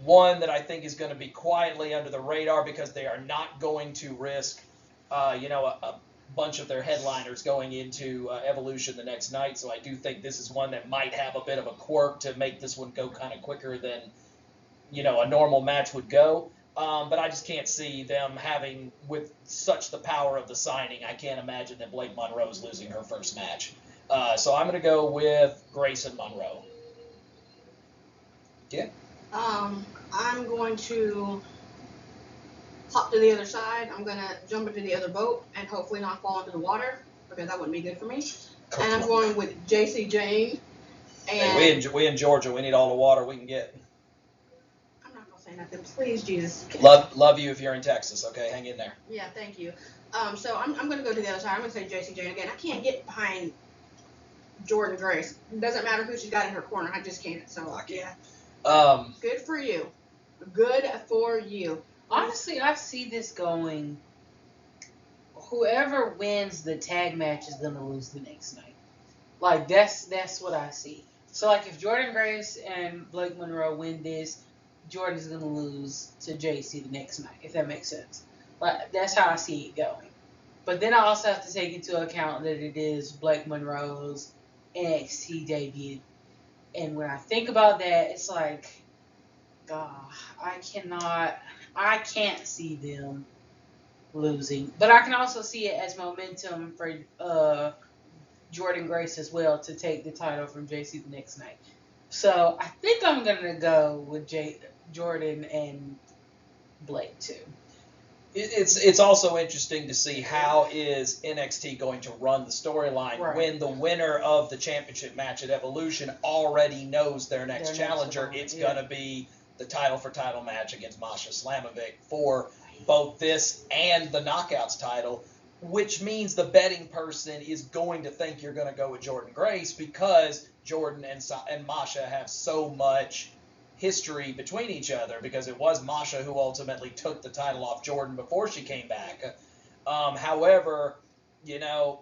Speaker 1: one that I think is going to be quietly under the radar because they are not going to risk, a bunch of their headliners going into Evolution the next night. So I do think this is one that might have a bit of a quirk to make this one go kind of quicker than, a normal match would go. But I just can't see them having, with such the power of the signing, I can't imagine that Blake Monroe's losing her first match. So I'm going to go with Grace and Monroe. Yeah.
Speaker 3: I'm going to hop to the other side. I'm going to jump into the other boat and hopefully not fall into the water because that wouldn't be good for me. And I'm going with Jacy, Jayne. And
Speaker 1: hey, we in Georgia. We need all the water we can get.
Speaker 3: I'm not going to say nothing. Please, Jesus.
Speaker 1: Love you if you're in Texas, okay? Hang in there.
Speaker 3: Yeah, thank you. So I'm going to go to the other side. I'm going to say Jacy, Jayne again. I can't get behind Jordynne Grace. It doesn't matter who she's got in her corner. I just can't. So, yeah. Good for you. Good for you.
Speaker 2: Honestly, I see this going. Whoever wins the tag match is gonna lose the next night. Like that's what I see. So like if Jordynne Grace and Blake Monroe win this, Jordynne's gonna lose to Jacy the next night. If that makes sense. Like that's how I see it going. But then I also have to take into account that it is Blake Monroe's NXT debut. And when I think about that, it's like, I can't see them losing. But I can also see it as momentum for Jordynne Grace as well to take the title from Jacy the next night. So I think I'm going to go with Jordynne and Blake too.
Speaker 1: It's also interesting to see how is NXT going to run the storyline when the winner of the championship match at Evolution already knows their next challenger. It's going to be the title for title match against Masha Slamovic for both this and the Knockouts title, which means the betting person is going to think you're going to go with Jordynne Grace because Jordynne and Masha have so much history between each other because it was Masha who ultimately took the title off Jordynne before she came back. However, I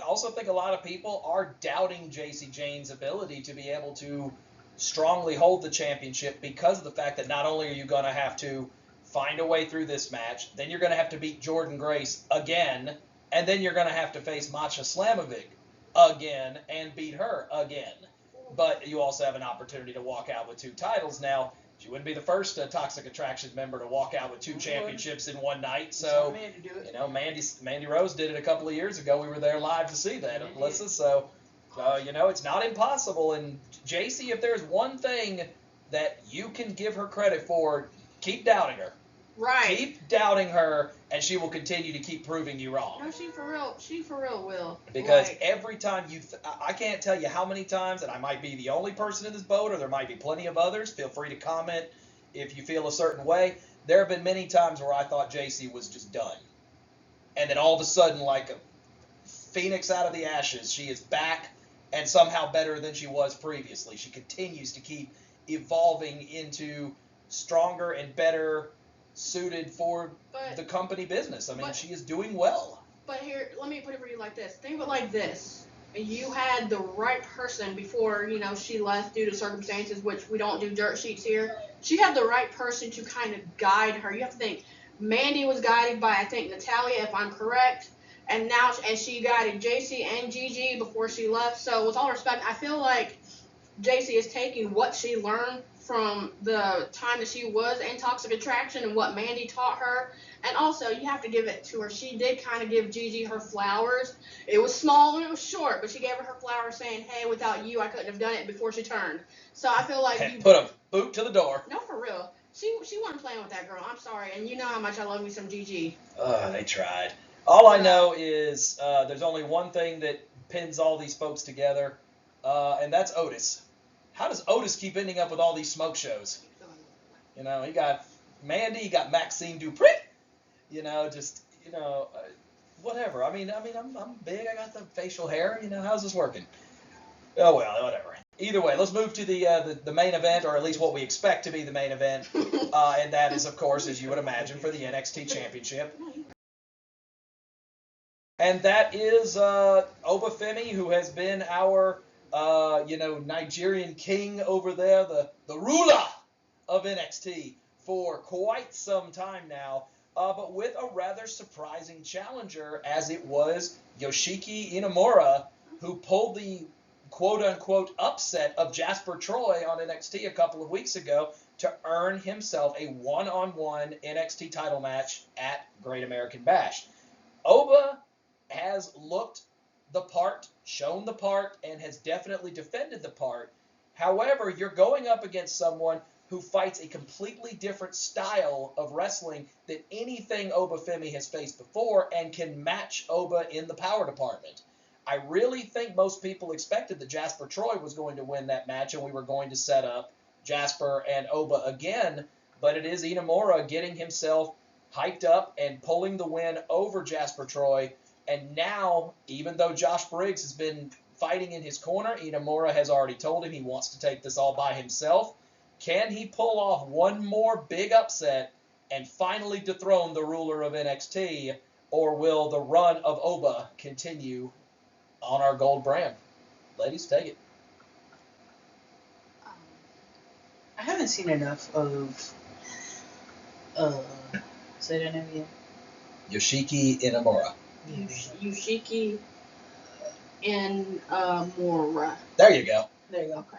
Speaker 1: also think a lot of people are doubting Jacy Jayne's ability to be able to strongly hold the championship because of the fact that not only are you going to have to find a way through this match, then you're going to have to beat Jordynne Grace again, and then you're going to have to face Masha Slamovic again and beat her again. But you also have an opportunity to walk out with 2 titles. Now, she wouldn't be the first Toxic Attraction member to walk out with 2 championships in one night. So, Mandy Rose did it a couple of years ago. We were there live to see that, Alyssa. So, it's not impossible. And Jacy, if there's one thing that you can give her credit for, keep doubting her.
Speaker 3: Right.
Speaker 1: Keep doubting her, and she will continue to keep proving you wrong.
Speaker 3: No, she for real will.
Speaker 1: Because every time I can't tell you how many times, and I might be the only person in this boat, or there might be plenty of others. Feel free to comment if you feel a certain way. There have been many times where I thought Jacy was just done. And then all of a sudden, like a phoenix out of the ashes, she is back and somehow better than she was previously. She continues to keep evolving into stronger and better suited for the company business. I mean, she is doing well.
Speaker 3: But here, let me put it for you like this. Think of it like this. You had the right person before, she left due to circumstances, which we don't do dirt sheets here. She had the right person to kind of guide her. You have to think, Mandy was guided by, I think, Natalia, if I'm correct. And she guided Jacy and Gigi before she left. So with all respect, I feel like Jacy is taking what she learned from the time that she was in Toxic Attraction and what Mandy taught her. And also, you have to give it to her. She did kind of give Gigi her flowers. It was small and it was short, but she gave her her flowers saying, hey, without you, I couldn't have done it before she turned. So I feel like you
Speaker 1: put a boot to the door.
Speaker 3: No, for real. She wasn't playing with that girl. I'm sorry. And you know how much I love me some Gigi.
Speaker 1: They tried. All I know is there's only one thing that pins all these folks together, and that's Otis. How does Otis keep ending up with all these smoke shows? You know, he got Mandy, he got Maxine Dupree. You know, whatever. I mean, I'm big. I got the facial hair. You know, how's this working? Oh well, whatever. Either way, let's move to the main event, or at least what we expect to be the main event, and that is, of course, as you would imagine, for the NXT Championship. And that is Oba Femi, who has been our, Nigerian king over there, the ruler of NXT for quite some time now, but with a rather surprising challenger, as it was Yoshiki Inamura, who pulled the quote-unquote upset of Jasper Troy on NXT a couple of weeks ago to earn himself a one-on-one NXT title match at Great American Bash. Oba has looked the part, shown the part, and has definitely defended the part. However, you're going up against someone who fights a completely different style of wrestling than anything Oba Femi has faced before and can match Oba in the power department. I really think most people expected that Jasper Troy was going to win that match and we were going to set up Jasper and Oba again, but it is Inamura getting himself hyped up and pulling the win over Jasper Troy. And now, even though Josh Briggs has been fighting in his corner, Inamura has already told him he wants to take this all by himself. Can he pull off one more big upset and finally dethrone the ruler of NXT, or will the run of Oba continue on our gold brand? Ladies, take it.
Speaker 2: I haven't seen enough of. Say that name again.
Speaker 1: Yoshiki Inamura.
Speaker 3: Yoshiki Inamura.
Speaker 1: There you go.
Speaker 2: There you go.
Speaker 3: Okay.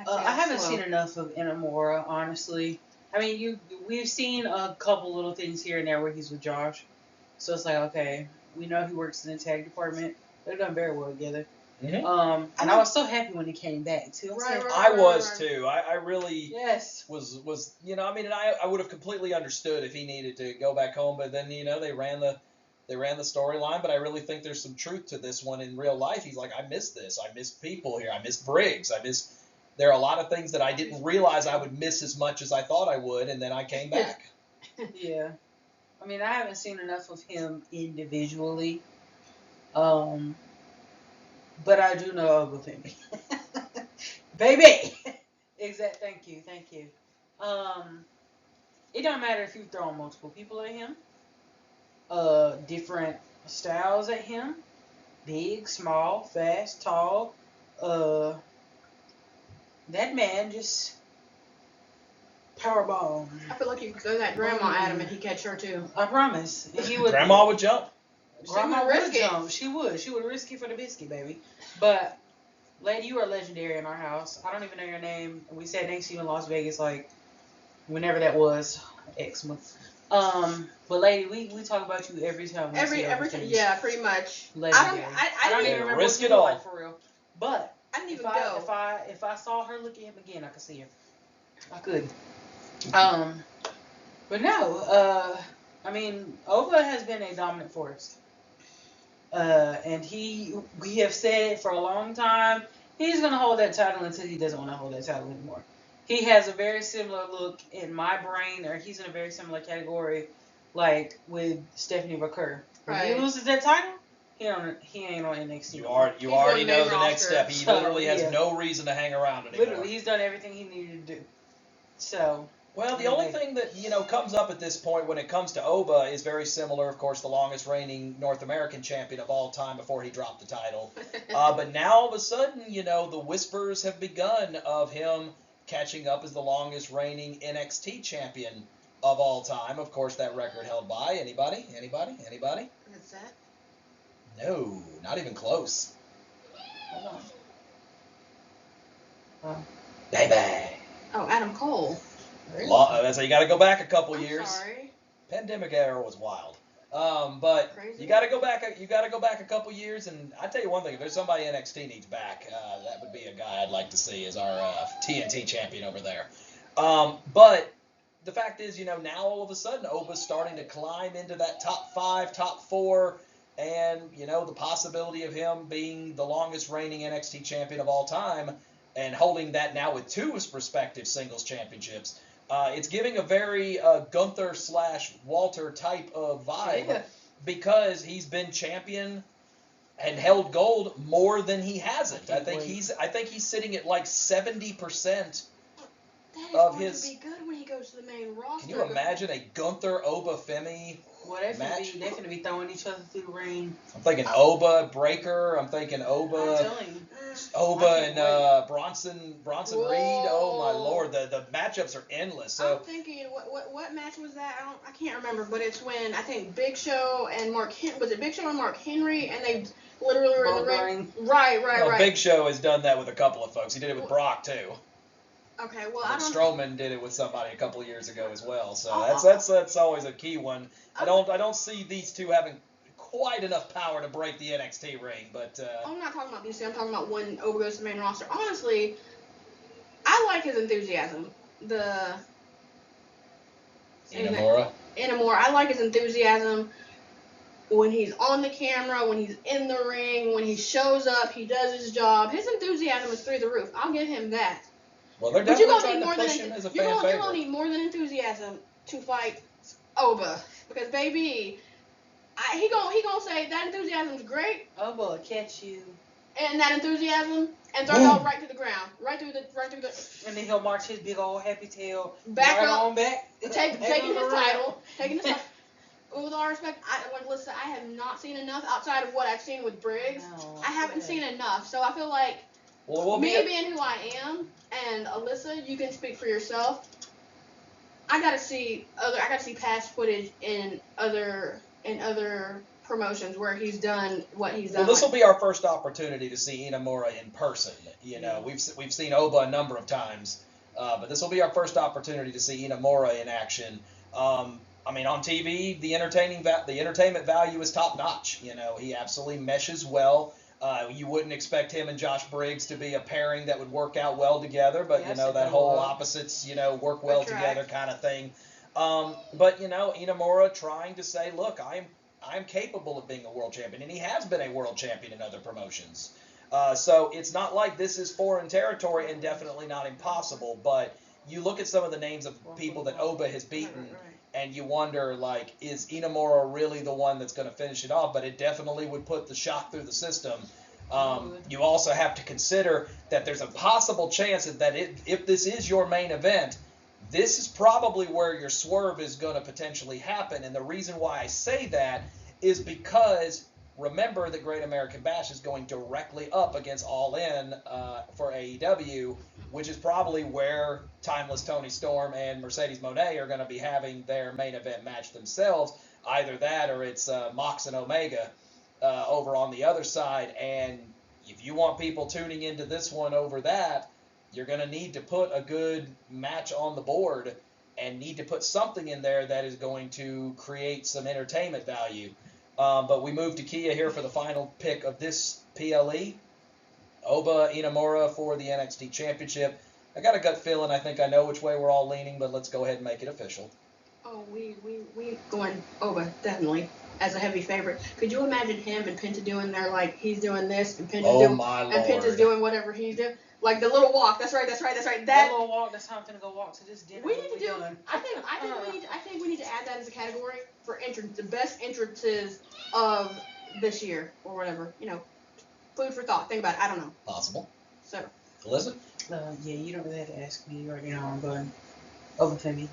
Speaker 2: I haven't seen enough of Inamura, honestly. I mean, we've seen a couple little things here and there where he's with Josh. So it's like, okay, we know he works in the tag department. They've done very well together.
Speaker 1: Mm-hmm.
Speaker 2: And I was so happy when he came back, too.
Speaker 1: I was, too. I really
Speaker 2: yes.
Speaker 1: was and I would have completely understood if he needed to go back home, but then, they ran the storyline, but I really think there's some truth to this one in real life. He's like, I miss this. I miss people here. I miss Briggs. There are a lot of things that I didn't realize I would miss as much as I thought I would, and then I came back.
Speaker 2: Yeah. I mean, I haven't seen enough of him individually. But I do know of a Femi. Baby! Thank you. It don't matter if you throw multiple people at him. Different styles at him. Big, small, fast, tall. That man just powerbomb.
Speaker 3: I feel like you could throw that grandma at him and he'd catch her too.
Speaker 2: I promise. He would.
Speaker 1: Grandma would jump.
Speaker 2: Grandma would jump. She would. She would risk it for the biscuit, baby. But, lady, you are legendary in our house. I don't even know your name. We sat next to you in Las Vegas, like, whenever that was. X month. But lady, we talk about you every time.
Speaker 3: Every time, yeah, pretty much.
Speaker 2: Legendary.
Speaker 3: I don't even remember
Speaker 1: risk
Speaker 3: what
Speaker 1: it all
Speaker 3: like for real.
Speaker 2: But
Speaker 3: I didn't even go.
Speaker 2: If I saw her look at him again, I could see her. I could. But no. I mean, Oba has been a dominant force. And we have said for a long time, he's gonna hold that title until he doesn't want to hold that title anymore. He has a very similar look in my brain, or he's in a very similar category, like with Stephanie McCurr. When he loses that title, he ain't on NXT.
Speaker 1: You already know the next step. He literally has no reason to hang around anymore.
Speaker 2: Literally, he's done everything he needed to do. So.
Speaker 1: Well, the only thing that, comes up at this point when it comes to Oba is very similar, of course, the longest reigning North American champion of all time before he dropped the title. But now all of a sudden, the whispers have begun of him catching up as the longest reigning NXT champion of all time. Of course, that record held by anybody?
Speaker 3: What's that?
Speaker 1: No, not even close.
Speaker 2: Hold on.
Speaker 1: Baby.
Speaker 3: Oh, Adam Cole.
Speaker 1: So you got to go back a couple
Speaker 3: I'm
Speaker 1: years.
Speaker 3: sorry.
Speaker 1: Pandemic era was wild. But
Speaker 3: Crazy.
Speaker 1: you got to go back. You got to go back a couple years, and I tell you one thing: if there's somebody NXT needs back, that would be a guy I'd like to see as our TNT champion over there. But the fact is, now all of a sudden, Oba's starting to climb into that top 5, top 4, and the possibility of him being the longest reigning NXT champion of all time, and holding that now with 2 respective singles championships. It's giving a very Gunther/Walter type of vibe because he's been champion and held gold more than he hasn't. I think he's sitting at like 70% of his.
Speaker 3: That is going to be good when he goes to the main roster.
Speaker 1: Can you imagine a Gunther Oba Femi match?
Speaker 2: They're going to be throwing each other through the ring.
Speaker 1: I'm thinking Oba Breaker. I'm thinking Oba. Oba and Bronson Reed. Oh my lord, the matchups are endless. So
Speaker 3: I'm thinking, what match was that? I can't remember, but it's when I think Big Show and Mark Henry, and they literally were in the ring. Right.
Speaker 1: Big Show has done that with a couple of folks. He did it with Brock too.
Speaker 3: Okay, well,
Speaker 1: and Strowman did it with somebody a couple of years ago as well. So that's always a key one. I don't see these two having quite enough power to break the NXT ring, but
Speaker 3: I'm not talking about these two. I'm talking about when Oba goes to the main roster. Honestly, I like his enthusiasm.
Speaker 1: Inamura.
Speaker 3: I like his enthusiasm when he's on the camera, when he's in the ring, when he shows up, he does his job. His enthusiasm is through the roof. I'll give him that.
Speaker 1: Well, they're definitely trying to push him as a fan favorite.
Speaker 3: You're going to need more than enthusiasm to fight Oba, because baby, he gonna say that enthusiasm's great.
Speaker 2: Oba will catch you.
Speaker 3: And that enthusiasm, and throw it right to the ground, right through the.
Speaker 2: And then he'll march his big old happy tail
Speaker 3: back
Speaker 2: right
Speaker 3: up,
Speaker 2: on back,
Speaker 3: taking his title. With all respect, Alyssa, I have not seen enough outside of what I've seen with Briggs.
Speaker 2: No,
Speaker 3: I haven't seen enough, so I feel like being who I am, and Alyssa, you can speak for yourself. I gotta see past footage in other promotions where he's done what he's done.
Speaker 1: Well, this will be our first opportunity to see Inamura in person. We've seen Oba a number of times, but this will be our first opportunity to see Inamura in action. I mean, on TV, the entertainment value is top notch. He absolutely meshes well. You wouldn't expect him and Josh Briggs to be a pairing that would work out well together, but that whole opposites work well together kind of thing. But Inamura trying to say, look, I'm capable of being a world champion, and he has been a world champion in other promotions. So it's not like this is foreign territory, and definitely not impossible. But you look at some of the names of people that Oba has beaten, and you wonder, like, is Inamura really the one that's going to finish it off? But it definitely would put the shock through the system. You also have to consider that there's a possible chance that if this is your main event, this is probably where your swerve is going to potentially happen. And the reason why I say that is because remember that Great American Bash is going directly up against All In for AEW, which is probably where Timeless Toni Storm and Mercedes Moné are going to be having their main event match themselves. Either that or it's Mox and Omega over on the other side. And if you want people tuning into this one over that, you're going to need to put a good match on the board and need to put something in there that is going to create some entertainment value. But we move to Kia here for the final pick of this PLE. Oba Inamura for the NXT Championship. I got a gut feeling. I think I know which way we're all leaning, but let's go ahead and make it official.
Speaker 3: Oh, we going Oba, definitely, as a heavy favorite. Could you imagine him and Penta doing their, like, he's doing this, and Penta's doing whatever he's doing? Like the little walk. That's right.
Speaker 2: That little walk. That's how I'm gonna go walk to this dinner.
Speaker 3: We need to do. I think we need to add that as a category for the best entrances of this year or whatever. Food for thought. Think about it. I don't know.
Speaker 1: Possible.
Speaker 3: So.
Speaker 1: Alyssa?
Speaker 2: Yeah, you don't really have to ask me right now. I'm going over Femi.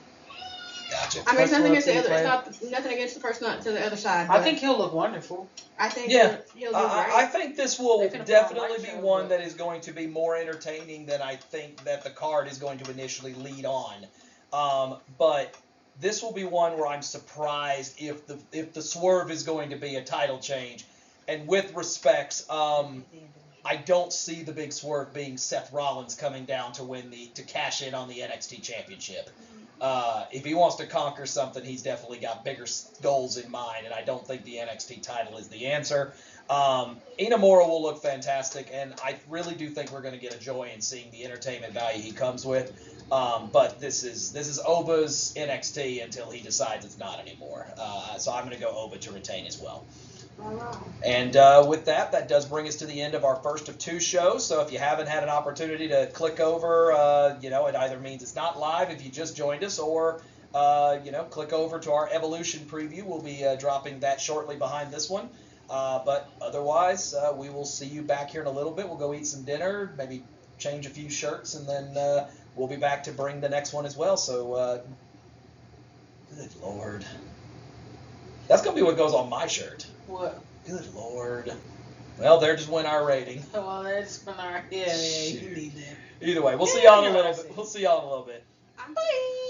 Speaker 1: Gotcha.
Speaker 3: I mean, it's nothing against the other. It's not nothing against the person to the other side.
Speaker 2: I think he'll look wonderful.
Speaker 3: I think he'll do great.
Speaker 1: I think this will definitely be one that is going to be more entertaining than I think that the card is going to initially lead on. But this will be one where I'm surprised if the swerve is going to be a title change. And with respects, I don't see the big swerve being Seth Rollins coming down to cash in on the NXT Championship. If he wants to conquer something, he's definitely got bigger goals in mind, and I don't think the NXT title is the answer. Inamura will look fantastic, and I really do think we're going to get a joy in seeing the entertainment value he comes with. But this is Oba's NXT until he decides it's not anymore. So I'm going to go Oba to retain as well. And with that does bring us to the end of our first of 2 shows. So if you haven't had an opportunity to click over, it either means it's not live if you just joined us, or click over to our Evolution preview. We'll be dropping that shortly behind this one. But otherwise, we will see you back here in a little bit. We'll go eat some dinner, maybe change a few shirts, and then we'll be back to bring the next one as well. So, good Lord. That's going to be what goes on my shirt.
Speaker 2: What?
Speaker 1: Good Lord. Well, there just went our rating.
Speaker 2: Well, that's been our... Yeah, you need that.
Speaker 1: Either way, we'll see y'all in a little bit.
Speaker 3: Bye.